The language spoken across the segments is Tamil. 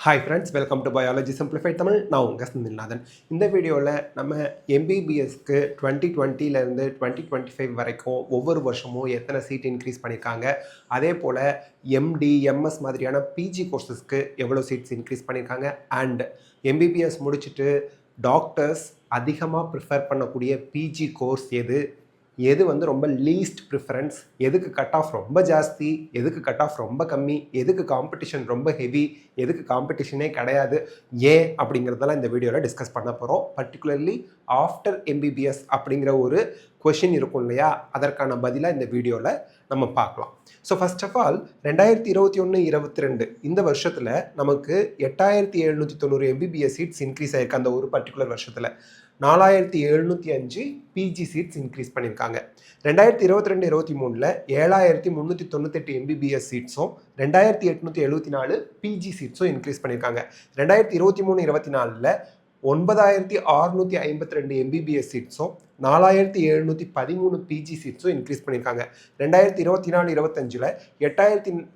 Hi friends, welcome to biology simplified Tamil. நான் உங்கள் செந்தில்நாதன். இந்த வீடியோவில் நம்ம எம்பிபிஎஸ்க்கு 2020லேருந்து 2025 வரைக்கும் ஒவ்வொரு வருஷமும் எத்தனை சீட் இன்க்ரீஸ் பண்ணியிருக்காங்க, அதே போல் எம்டி எம்எஸ் மாதிரியான பிஜி கோர்சஸ்க்கு எவ்வளோ சீட்ஸ் இன்க்ரீஸ் பண்ணியிருக்காங்க, அண்ட் எம்பிபிஎஸ் முடிச்சுட்டு டாக்டர்ஸ் அதிகமாக ப்ரிஃபர் பண்ணக்கூடிய பிஜி கோர்ஸ் எது வந்து ரொம்ப லீஸ்ட் ப்ரிஃபரன்ஸ், எதுக்கு கட் ஆஃப் ரொம்ப ஜாஸ்தி, எதுக்கு கட் ஆஃப் ரொம்ப கம்மி, எதுக்கு காம்படிஷன் ரொம்ப ஹெவி, எதுக்கு காம்படிஷனே கிடையாது, ஏன் அப்படிங்கிறதெல்லாம் இந்த வீடியோவில் டிஸ்கஸ் பண்ண போகிறோம். பர்டிகுலர்லி ஆஃப்டர் எம்பிபிஎஸ் அப்படிங்கிற ஒரு கொஷின் இருக்கும் இல்லையா, அதற்கான பதிலாக இந்த வீடியோவில் நம்ம பார்க்கலாம். ஸோ ஃபர்ஸ்ட் ஆஃப் ஆல் 2021-22 இந்த வருஷத்தில் நமக்கு 8790 எம்பிபிஎஸ் சீட்ஸ் இன்க்ரீஸ் ஆகிருக்கு. அந்த ஒரு பர்டிகுலர் வருஷத்தில் 4705 பிஜி சீட்ஸ் இன்க்ரீஸ் பண்ணியிருக்காங்க. 2022-23 7398 எம்பிபிஎஸ் சீட்ஸும் 2874 பிஜி சீட்ஸும் இன்க்ரீஸ் பண்ணியிருக்காங்க. 2023-24 9652 எம்பிபிஎஸ் சீட்ஸும் 4713 பிஜி சீட்ஸும் இன்க்ரீஸ் பண்ணியிருக்காங்க. 2024-25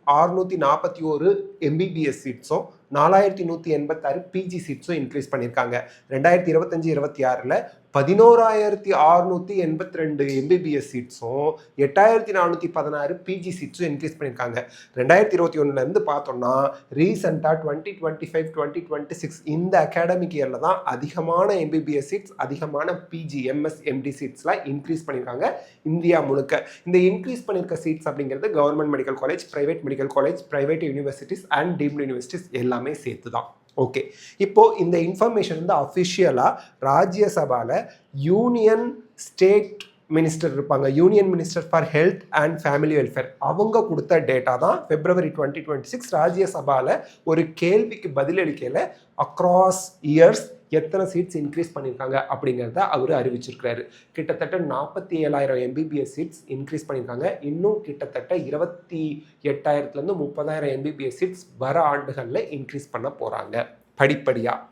8641 எம்பிபிஎஸ் சீட்ஸும் 4186 பிஜி சீட்ஸும் இன்க்ரீஸ் பண்ணியிருக்காங்க. 2025-26 11682 எம்பிபிஎஸ் சீட்ஸும் 8416 பிஜி சீட்ஸும் இன்க்ரீஸ் பண்ணியிருக்காங்க. 2021 பார்த்தோம்னா ரீசெண்டாக 2025-2026 இந்த அகாடமிக் இயரில் தான் அதிகமான எம்பிபிஎஸ் சீட்ஸ், அதிகமான பிஜி எம்எஸ் எம்டி சீட்ஸ்லாம் இன்க்ரீஸ் பண்ணியிருக்காங்க இந்தியா முழுக்க. இந்த இன்க்ரீஸ் பண்ணியிருக்க சீட்ஸ் அப்படிங்கிறது government medical college, private medical college, private universities and deemed universities எல்லாமே சேர்த்து தான். ஓகே, இப்போது இந்த இன்ஃபர்மேஷன் வந்து அஃபிஷியலாக ராஜ்யசபாவில் யூனியன் ஸ்டேட் மினிஸ்டர் இருப்பாங்க, union minister for health and family welfare, அவங்க கொடுத்த டேட்டா தான். February 2026 ராஜ்யசபாவில் ஒரு கேள்விக்கு பதிலளிக்கையில் அக்ராஸ் இயர்ஸ் எத்தனை சீட்ஸ் இன்க்ரீஸ் பண்ணியிருக்காங்க அப்படிங்கிறத அவர் அறிவிச்சிருக்கிறாரு. கிட்டத்தட்ட 47,000 எம்பிபிஎஸ் சீட்ஸ் இன்க்ரீஸ் பண்ணியிருக்காங்க. இன்னும் கிட்டத்தட்ட 28,000 30,000 எம்பிபிஎஸ் சீட்ஸ் வர ஆண்டுகளில் இன்க்ரீஸ் பண்ண போகிறாங்க படிப்படியாக.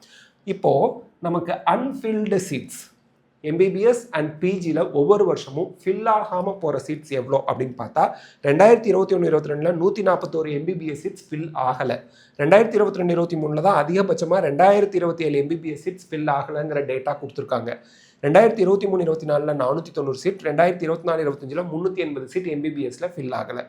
இப்போது நமக்கு அன்ஃபில்டு சீட்ஸ் எம்பிபிஎஸ் அண்ட் பிஜியில் ஒவ்வொரு வருஷமும் ஃபில் ஆகாமல் போகிற சீட்ஸ் எவ்வளோ அப்படின்னு பார்த்தா 2021-22 141 எம்பிபிஎஸ் சீட்ஸ் ஃபில் ஆகலை. 2022-23 தான் அதிகபட்சமாக 2027 எம்பிபிஎஸ் சீட்ஸ் ஃபில் ஆகலைங்கிற டேட்டா கொடுத்துருக்காங்க. 2023-24 490 சீட், 2024-25 380 சீட் எம்பிபிஎஸ்ல ஃபில் ஆகலை.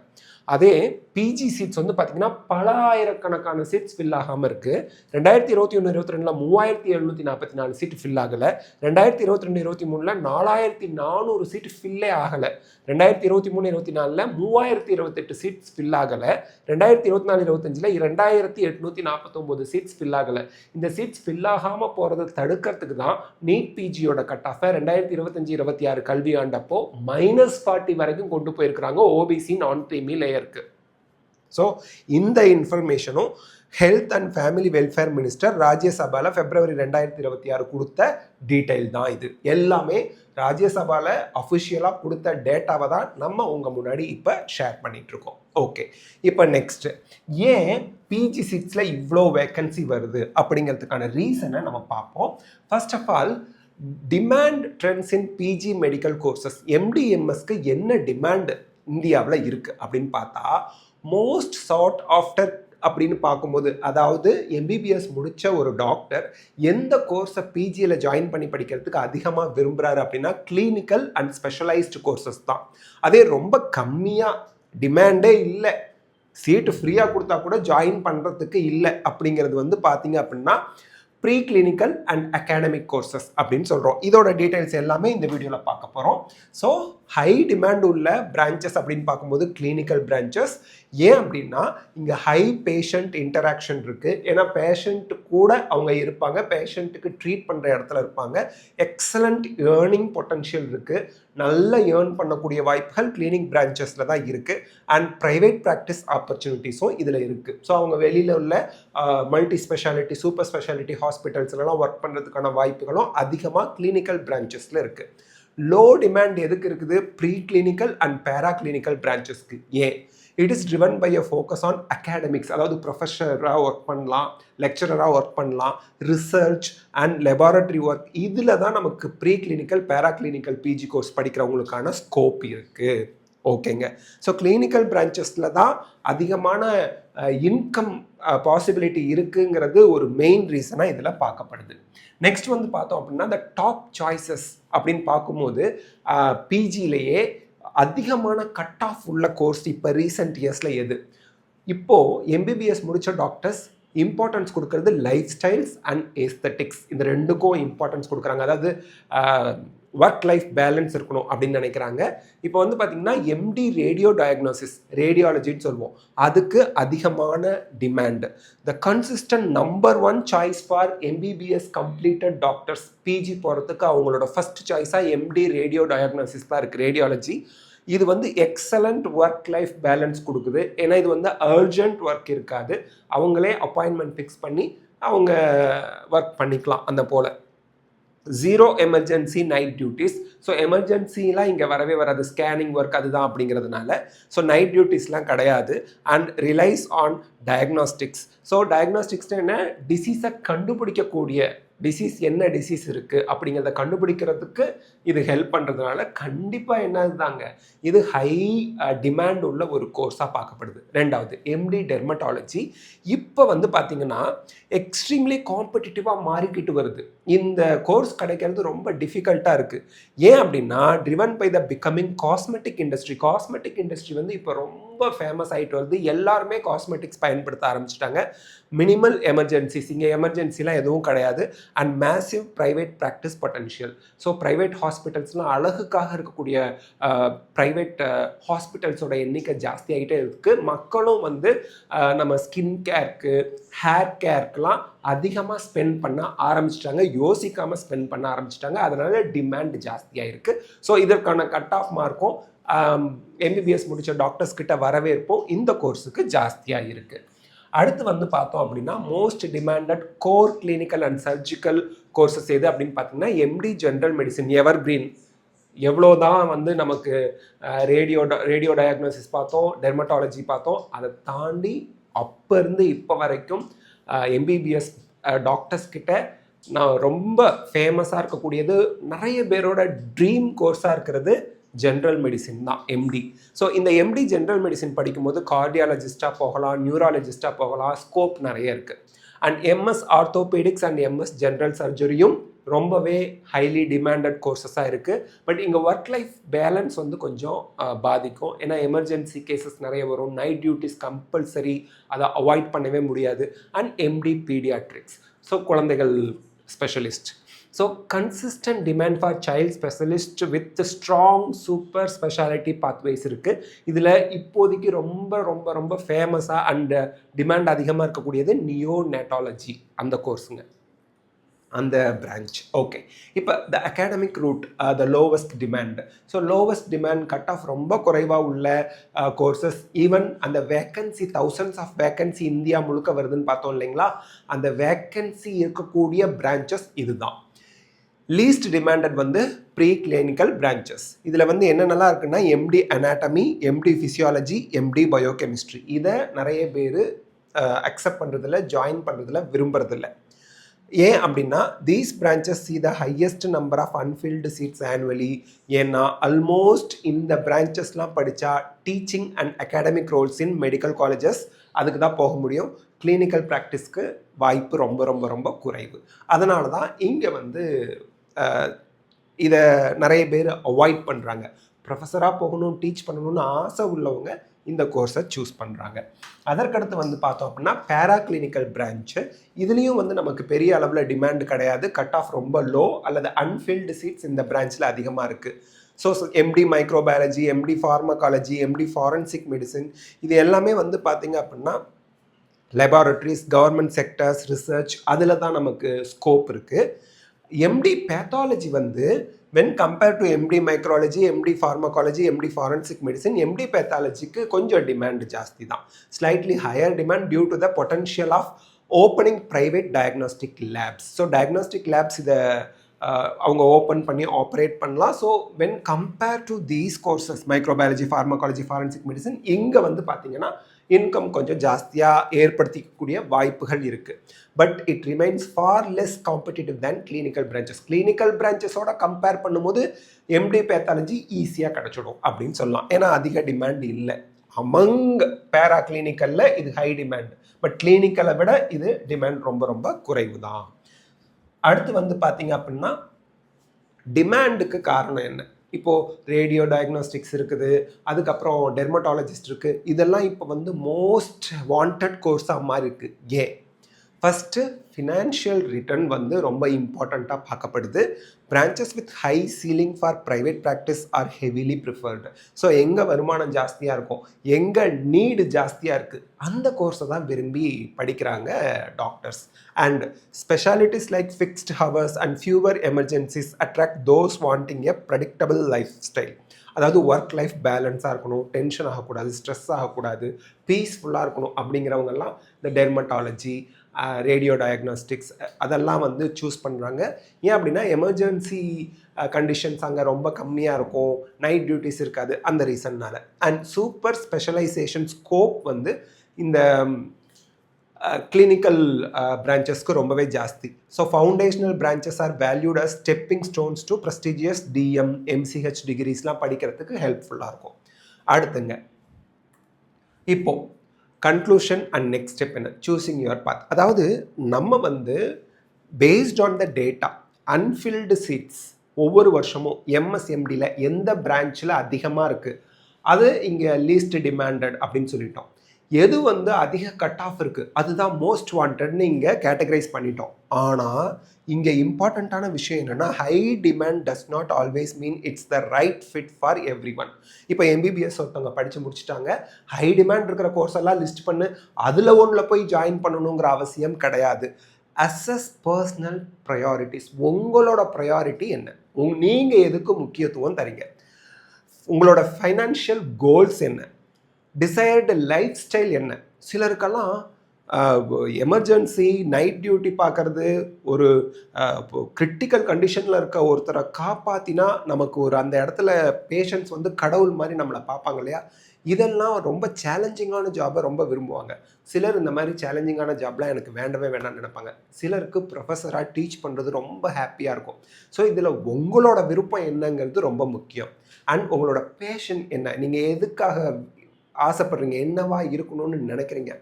அதே பிஜி சீட்ஸ் வந்து பார்த்தீங்கன்னா பல ஆயிரக்கணக்கான சீட்ஸ் ஃபில் ஆகாமல் இருக்குது. 2021-22 3744 சீட் ஃபில் ஆகலை. 2022-23 4400 சீட் ஃபில்லே ஆகலை. 2023-24 3028 சீட்ஸ் ஃபில் ஆகலை. 2024-25 2849 சீட்ஸ் ஃபில் ஆகலை. இந்த சீட்ஸ் ஃபில் ஆகாமல் போகிறத தடுக்கிறதுக்கு தான் நீட் பிஜியோட கட் ஆஃபை 2025-26 கல்வியாண்டப்போ -40 வரைக்கும் கொண்டு போயிருக்கிறாங்க ஓபிசி நான் கிரீமி லேயருக்கு. ஸோ இந்த இன்ஃபர்மேஷனும் health and family welfare minister ராஜ்யசபாவில் February 2026 கொடுத்த டீட்டெயில் தான் இது. எல்லாமே ராஜ்யசபாவில் அஃபிஷியலாக கொடுத்த டேட்டாவை தான் நம்ம உங்கள் முன்னாடி இப்போ ஷேர் பண்ணிகிட்ருக்கோம். ஓகே, இப்போ நெக்ஸ்ட்டு ஏன் பிஜி சீட்ஸில் இவ்வளோ வேக்கன்சி வருது அப்படிங்கிறதுக்கான ரீசனை நம்ம பார்ப்போம். First of all demand trends in PG medical courses, எம்டிஎம்எஸ்க்கு என்ன டிமாண்ட் இந்தியாவில் இருக்குது அப்படின்னு பார்த்தா மோஸ்ட் சார்ட் ஆஃப்டர் அப்படின்னு பார்க்கும்போது, அதாவது எம்பிபிஎஸ் முடித்த ஒரு டாக்டர் எந்த கோர்ஸை பிஜியில் ஜாயின் பண்ணி படிக்கிறதுக்கு அதிகமாக விரும்புகிறாரு அப்படின்னா கிளினிக்கல் அண்ட் ஸ்பெஷலைஸ்டு கோர்சஸ் தான். அதே ரொம்ப கம்மியாக டிமாண்டே இல்லை, சீட்டு ஃப்ரீயாக கொடுத்தா கூட ஜாயின் பண்ணுறதுக்கு இல்லை அப்படிங்கிறது வந்து பார்த்தீங்க அப்படின்னா pre clinical and academic courses அப்படின்னு சொல்கிறோம். இதோட டீட்டெயில்ஸ் எல்லாமே இந்த வீடியோவில் பார்க்க போகிறோம். ஸோ ஹை டிமாண்ட் உள்ள பிரான்ச்சஸ் அப்படின்னு பார்க்கும்போது கிளினிக்கல் பிரான்ச்சஸ். ஏன் அப்படின்னா இங்கே ஹை பேஷண்ட் இன்டராக்ஷன் இருக்குது. ஏன்னா பேஷண்ட்டு கூட அவங்க இருப்பாங்க, பேஷண்ட்டுக்கு ட்ரீட் பண்ணுற இடத்துல இருப்பாங்க. எக்ஸலண்ட் ஏர்னிங் பொட்டன்ஷியல் இருக்குது, நல்ல ஏர்ன் பண்ணக்கூடிய வாய்ப்புகள் கிளினிக் பிரான்ச்சஸில் தான் இருக்குது. அண்ட் ப்ரைவேட் ப்ராக்டிஸ் ஆப்பர்ச்சுனிட்டிஸும் இதில் இருக்குது. ஸோ அவங்க வெளியில் உள்ள மல்டி ஸ்பெஷாலிட்டி, சூப்பர் ஸ்பெஷாலிட்டி ஹாஸ்பிட்டல்ஸ்லாம் ஒர்க் பண்ணுறதுக்கான வாய்ப்புகளும் அதிகமாக கிளினிக்கல் பிரான்ச்சஸில் இருக்குது. லோ டிமாண்ட் எதுக்கு இருக்குது? Pre clinical and para clinical பிரான்ச்சஸ்க்கு. ஏன்? It is driven by a focus on academics, அதாவது ப்ரொஃபஸராக ஒர்க் பண்ணலாம், லெக்சரராக ஒர்க் பண்ணலாம், ரிசர்ச் அண்ட் லெபார்டரி ஒர்க், இதில் தான் நமக்கு pre clinical para clinical PG course படிக்கிறவங்களுக்கான ஸ்கோப் இருக்குது. ஓகேங்க. ஸோ கிளினிக்கல் பிரான்ச்சஸில் தான் அதிகமான இன்கம் பாசிபிலிட்டி இருக்குங்கிறது ஒரு மெயின் ரீசனாக இதில் பார்க்கப்படுது. நெக்ஸ்ட் வந்து பார்த்தோம் அப்படின்னா இந்த டாப் சாய்ஸஸ் அப்படின்னு பார்க்கும்போது பிஜிலேயே அதிகமான கட் ஆஃப் உள்ள கோர்ஸ் இப்போ ரீசெண்ட் இயர்ஸில் எது? இப்போது எம்பிபிஎஸ் முடித்த டாக்டர்ஸ் இம்பார்ட்டன்ஸ் கொடுக்கறது லைஃப் ஸ்டைல்ஸ் அண்ட் ஏஸ்தட்டிக்ஸ், இந்த ரெண்டுக்கும் இம்பார்ட்டன்ஸ் கொடுக்குறாங்க. அதாவது ஒர்க் லைஃப் பேலன்ஸ் இருக்கணும் அப்படின்னு நினைக்கிறாங்க. இப்போ வந்து பார்த்திங்கன்னா எம்டி ரேடியோ டயக்னோசிஸ், ரேடியாலஜின்னு சொல்லுவோம், அதுக்கு அதிகமான demand. The consistent number 1 choice for MBBS completed doctors PG போகிறதுக்கு அவங்களோட ஃபர்ஸ்ட் சாய்ஸாக எம்டி ரேடியோ டயக்னோசிஸ் தான் இருக்குது, ரேடியாலஜி. இது வந்து எக்ஸலண்ட் ஒர்க் லைஃப் பேலன்ஸ் கொடுக்குது. ஏன்னா இது வந்து அர்ஜென்ட் ஒர்க் இருக்காது, அவங்களே அப்பாயின்மெண்ட் ஃபிக்ஸ் பண்ணி அவங்க ஒர்க் பண்ணிக்கலாம். அந்த போல் zero emergency night duties. So எமர்ஜென்சிலாம் இங்கே வரவே வராது, ஸ்கேனிங் ஒர்க் அதுதான் அப்படிங்கிறதுனால. ஸோ நைட் டியூட்டிஸ்லாம் கிடையாது. And relies on diagnostics. So டயக்னாஸ்டிக்ஸ்னு என்ன, டிசீஸை கண்டுபிடிக்கக்கூடிய டிசீஸ் என்ன டிசீஸ் இருக்குது அப்படிங்கிறத கண்டுபிடிக்கிறதுக்கு இது ஹெல்ப் பண்ணுறதுனால கண்டிப்பாக என்னதுதாங்க, இது ஹை டிமாண்ட் உள்ள ஒரு கோர்ஸாக பார்க்கப்படுது. ரெண்டாவது எம்டி டெர்மட்டாலஜி. இப்போ வந்து பார்த்திங்கன்னா எக்ஸ்ட்ரீம்லி காம்படிட்டிவாக மாறிக்கிட்டு வருது. இந்த கோர்ஸ் கிடைக்கிறது ரொம்ப டிஃபிகல்ட்டாக இருக்குது. ஏன் அப்படின்னா driven by the becoming cosmetic industry. Cosmetic industry வந்து இப்போ ரொம்ப ஃபேமஸ் ஆகிட்டு வருது. எல்லாருமே காஸ்மெட்டிக்ஸ் பயன்படுத்த ஆரம்பிச்சிட்டாங்க. மினிமல் எமர்ஜென்சிஸ், இங்கே எமர்ஜென்சிலாம் எதுவும் கிடையாது. And massive private practice potential. So private ஹாஸ்பிட்டல்ஸ்லாம் அழகுக்காக இருக்கக்கூடிய ப்ரைவேட் ஹாஸ்பிட்டல்ஸோட எண்ணிக்கை ஜாஸ்தி ஆகிட்டே இருக்குது. மக்களும் வந்து நம்ம ஸ்கின் கேருக்கு, ஹேர் கேருக்கெலாம் அதிகமாக ஸ்பெண்ட் பண்ண ஆரம்பிச்சிட்டாங்க, யோசிக்காமல் ஸ்பெண்ட் பண்ண ஆரம்பிச்சிட்டாங்க. அதனால டிமாண்ட் ஜாஸ்தியாக இருக்குது. ஸோ இதற்கான கட் ஆஃப் மார்க்கும் எம்பிபிஎஸ் முடித்த டாக்டர்ஸ் கிட்ட வரவேற்போம் இந்த கோர்ஸுக்கு ஜாஸ்தியாக இருக்குது. அடுத்து வந்து பார்த்தோம் அப்படின்னா most demanded core clinical and surgical courses எது அப்படின்னு பார்த்தீங்கன்னா எம்டி ஜென்ரல் மெடிசன். எவர் கிரீன். எவ்வளோதான் வந்து நமக்கு ரேடியோ டயக்னோசிஸ் பார்த்தோம், டெர்மட்டாலஜி பார்த்தோம், அதை தாண்டி அப்போ இருந்து இப்போ வரைக்கும் எம்பிபிஎஸ் டாக்டர்ஸ் கிட்ட நான் ரொம்ப ஃபேமஸாக இருக்கக்கூடியது, நிறைய பேரோட ட்ரீம் கோர்ஸாக இருக்கிறது ஜென்ரல் மெடிசின் தான், எம்டி. ஸோ இந்த எம்டி ஜென்ரல் மெடிசின் படிக்கும்போது கார்டியாலஜிஸ்டாக போகலாம், நியூராலஜிஸ்டாக போகலாம், ஸ்கோப் நிறைய இருக்குது. And MS orthopaedics and MS general சர்ஜரியும் ரொம்பவே ஹைலி டிமாண்டட் கோர்சஸாக இருக்குது. பட் இங்கே ஒர்க் லைஃப் பேலன்ஸ் வந்து கொஞ்சம் பாதிக்கும். ஏன்னா எமர்ஜென்சி கேசஸ் நிறைய வரும், நைட் டியூட்டிஸ் கம்பல்சரி, அதை அவாய்ட் பண்ணவே முடியாது. அண்ட் எம்டி பீடியாட்ரிக்ஸ், ஸோ குழந்தைகள் specialist. So consistent demand for child specialist with strong super speciality pathways இருக்குது. இதில் இப்போதைக்கு ரொம்ப ரொம்ப ரொம்ப ஃபேமஸாக அண்ட் டிமாண்ட் அதிகமாக இருக்கக்கூடியது நியோநேட்டாலஜி, அந்த கோர்ஸுங்க, அந்த பிரான்ச். ஓகே, இப்போ the academic route, the lowest demand. So lowest demand cut off ரொம்ப குறைவாக உள்ள கோர்சஸ். ஈவன் அந்த vacancy, thousands of vacancy India முழுக்க வருதுன்னு பார்த்தோம் இல்லைங்களா, அந்த வேக்கன்சி இருக்கக்கூடிய பிரான்ச்சஸ் இதுதான். லீஸ்ட் டிமாண்டட் வந்து ப்ரீ கிளினிக்கல் பிரான்ச்சஸ். இதில் வந்து என்னென்னலாம் இருக்குன்னா MD anatomy, MD physiology, MD biochemistry. இதை நிறைய பேர் அக்செப்ட் பண்ணுறதில்ல, ஜாயின் பண்ணுறதில்ல, விரும்புறதில்ல. ஏன் அப்படின்னா these branches see the highest number of unfilled seats annually. ஏன்னா ஆல்மோஸ்ட் இந்த பிரான்ச்சஸ்லாம் படித்தா teaching and academic roles in medical colleges, அதுக்கு தான் போக முடியும். கிளினிக்கல் ப்ராக்டிஸ்க்கு வாய்ப்பு ரொம்ப ரொம்ப ரொம்ப குறைவு. அதனால தான் இங்கே வந்து இதை நிறைய பேர் அவாய்ட் பண்ணுறாங்க. ப்ரொஃபஸராக போகணும், டீச் பண்ணணும்னு ஆசை உள்ளவங்க இந்த கோர்ஸை சூஸ் பண்ணுறாங்க. அதற்கடுத்து வந்து பார்த்தோம் அப்படின்னா பேரா கிளினிக்கல் பிரான்ச்சு. இதுலேயும் வந்து நமக்கு பெரிய அளவில் டிமாண்டு கிடையாது, கட் ஆஃப் ரொம்ப லோ அல்லது அன்ஃபில்டு சீட்ஸ் இந்த பிரான்ச்சில் அதிகமாக இருக்குது. So MD microbiology, MD pharmacology, MD forensic medicine, இது எல்லாமே வந்து பார்த்திங்க அப்படின்னா லெபார்டரிஸ், கவர்மெண்ட் செக்டர்ஸ், ரிசர்ச், அதில் தான் நமக்கு ஸ்கோப் இருக்குது. எம்டி பேத்தாலஜி வந்து when compared to MD microbiology, MD pharmacology, MD forensic medicine, MD பேத்தாலஜிக்கு கொஞ்சம் டிமாண்ட் ஜாஸ்தி தான். Slightly higher demand due to the potential of opening private diagnostic labs. So diagnostic labs இதை அவங்க ஓப்பன் பண்ணி ஆப்ரேட் பண்ணலாம். So when compare to these courses microbiology, pharmacology, forensic medicine, இங்கே வந்து பார்த்தீங்கன்னா இன்கம் கொஞ்சம் ஜாஸ்தியாக ஏற்படுத்திக்கக்கூடிய வாய்ப்புகள் இருக்குது. But it remains far less competitive than clinical branches. Clinical பிரான்ச்சஸோட compare பண்ணும்போது எம்டி பேத்தாலஜி ஈஸியாக கிடச்சிடும் அப்படின்னு சொல்லலாம். ஏன்னா அதிக டிமாண்ட் இல்லை. அமங் பேரா கிளினிக்கலில் இது ஹை டிமாண்ட், பட் கிளினிக்கலை விட இது டிமாண்ட் ரொம்ப ரொம்ப குறைவு தான். அடுத்து வந்து பார்த்தீங்க அப்படின்னா டிமாண்டுக்கு காரணம் என்ன? இப்போது ரேடியோ டயக்னோஸ்டிக்ஸ் இருக்குது, அதுக்கப்புறம் டெர்மட்டாலஜிஸ்ட் இருக்குது. இதெல்லாம் இப்போ வந்து மோஸ்ட் வாண்டட் கோர்ஸாக மாதிரி இருக்குது. ஏன்? ஃபஸ்ட்டு ஃபினான்ஷியல் ரிட்டர்ன் வந்து ரொம்ப இம்பார்ட்டண்ட்டாக பார்க்கப்படுது. Branches with high ceiling for private practice are heavily preferred. So எங்கே வருமானம் ஜாஸ்தியாக இருக்கும், எங்கே நீடு ஜாஸ்தியாக இருக்குது, அந்த கோர்ஸை தான் விரும்பி படிக்கிறாங்க doctors. And specialities like fixed hours and fewer emergencies attract those wanting a predictable life style. அதாவது ஒர்க் லைஃப் பேலன்ஸாக இருக்கணும், டென்ஷன் ஆகக்கூடாது, ஸ்ட்ரெஸ் ஆகக்கூடாது, பீஸ்ஃபுல்லாக இருக்கணும் அப்படிங்கிறவங்கெல்லாம் இந்த டெர்மட்டாலஜி, ரேடியோ டயக்னோஸ்டிக்ஸ் அதெல்லாம் வந்து சூஸ் பண்ணுறாங்க. ஏன் அப்படின்னா எமர்ஜென்சி கண்டிஷன்ஸ் அங்கே ரொம்ப கம்மியாக இருக்கும், நைட் டியூட்டிஸ் இருக்காது, அந்த ரீசன்னால். அண்ட் சூப்பர் ஸ்பெஷலைசேஷன் ஸ்கோப் வந்து இந்த கிளினிக்கல் பிரான்ச்சஸ்க்கு ரொம்பவே ஜாஸ்தி. So foundational branches are valued as stepping stones to prestigious DM MCh டிகிரிஸ்லாம் படிக்கிறதுக்கு ஹெல்ப்ஃபுல்லாக இருக்கும். அடுத்துங்க, இப்போது கன்க்ளூஷன் அண்ட் நெக்ஸ்ட் ஸ்டெப் என்ன? Choosing your path. அதாவது நம்ம வந்து based on the data unfilled seats ஒவ்வொரு வருஷமும் எம்எஸ்எம்டியில் எந்த பிரான்ச்சில் அதிகமாக இருக்குது, அது இங்கே லீஸ்ட் டிமாண்டட் அப்படின்னு சொல்லிட்டோம். எது வந்து அதிக கட் ஆஃப் இருக்குது அதுதான் மோஸ்ட் வாண்டட்னு இங்கே கேட்டகரைஸ் பண்ணிட்டோம். ஆனால் இங்கே இம்பார்ட்டண்ட்டான விஷயம் என்னென்னா, high demand does not always mean it's the right fit for everyone. இப்போ எம்பிபிஎஸ் ஒருத்தவங்க படித்து முடிச்சுட்டாங்க, ஹை டிமாண்ட் இருக்கிற கோர்ஸ் எல்லாம் லிஸ்ட் பண்ணு, அதில் ஒன்றில் போய் ஜாயின் பண்ணணுங்கிற அவசியம் கிடையாது. Assess personal priorities. உங்களோட ப்ரையாரிட்டி என்ன, நீங்கள் எதுக்கு முக்கியத்துவம் தரீங்க, உங்களோட ஃபைனான்ஷியல் கோல்ஸ் என்ன, டிசைர்டு லைஃப் ஸ்டைல் என்ன. சிலருக்கெல்லாம் எமர்ஜென்சி நைட் டியூட்டி பார்க்குறது, ஒரு கிரிட்டிக்கல் கண்டிஷனில் இருக்க ஒருத்தரை காப்பாற்றினா நமக்கு ஒரு அந்த இடத்துல பேஷண்ட்ஸ் வந்து கடவுள் மாதிரி நம்மளை பார்ப்பாங்க இல்லையா, இதெல்லாம் ரொம்ப சேலஞ்சிங்கான ஜாபை ரொம்ப விரும்புவாங்க. சிலர் இந்த மாதிரி சேலஞ்சிங்கான ஜாப்லாம் எனக்கு வேண்டவே வேண்டாம்னு நினைப்பாங்க. சிலருக்கு ப்ரொஃபஸராக டீச் பண்ணுறது ரொம்ப ஹாப்பியாக இருக்கும். ஸோ இதில் உங்களோட விருப்பம் என்னங்கிறது ரொம்ப முக்கியம். அண்ட் உங்களோட பேஷன் என்ன, நீங்கள் எதுக்காக ஆசைப்படுறீங்க, என்னவா இருக்கணும்னு நினைக்கிறீங்க.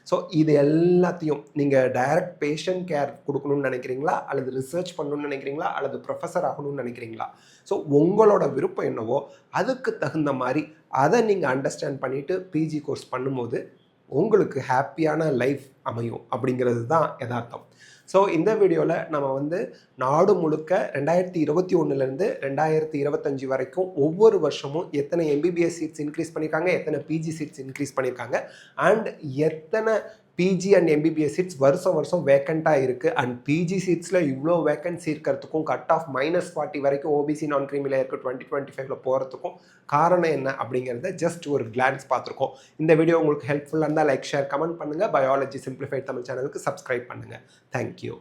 ஸோ இது எல்லாத்தையும் நீங்கள் டைரக்ட் பேஷண்ட் கேர் கொடுக்கணும்னு நினைக்கிறீங்களா, அல்லது ரிசர்ச் பண்ணணும்னு நினைக்கிறீங்களா, அல்லது ப்ரொஃபஸர் ஆகணும்னு நினைக்கிறீங்களா. ஸோ உங்களோட விருப்பம் என்னவோ அதுக்கு தகுந்த மாதிரி அதை நீங்கள் அண்டர்ஸ்டாண்ட் பண்ணிவிட்டு பிஜி கோர்ஸ் பண்ணும்போது உங்களுக்கு ஹாப்பியான லைஃப் அமையும் அப்படிங்கிறது தான் யதார்த்தம். ஸோ இந்த வீடியோவில் நம்ம வந்து நாடு முழுக்க 2021 2025 வரைக்கும் ஒவ்வொரு வருஷமும் எத்தனை எம்பிபிஎஸ் சீட்ஸ் இன்க்ரீஸ் பண்ணியிருக்காங்க, எத்தனை பிஜி சீட்ஸ் இன்க்ரீஸ் பண்ணியிருக்காங்க, அண்ட் எத்தனை பிஜி அண்ட் எம்பிபிஎஸ் சீட்ஸ் வருஷம் வருஷம் வேக்கண்ட்டாக இருக்குது. அண்ட் பிஜி சீட்ஸில் இவ்வளோ வேக்கன்சி இருக்கிறதுக்கும் கட் ஆஃப் -40 வரைக்கும் ஓபிசி நான் கிரீமியில் இருக்க 2025 போகிறதுக்கும் காரணம் என்ன அப்படிங்கிறத ஜஸ்ட் ஒரு கிளான்ஸ் பார்த்துருக்கோம். இந்த வீடியோ உங்களுக்கு ஹெல்ப்ஃபுல்லாக இருந்தால் லைக், ஷேர், கமெண்ட் பண்ணுங்கள். பயாலஜி சிம்பிளிஃபைட் தமிழ் சேனலுக்கு சப்ஸ்கிரைப் பண்ணுங்கள். தேங்க்யூ.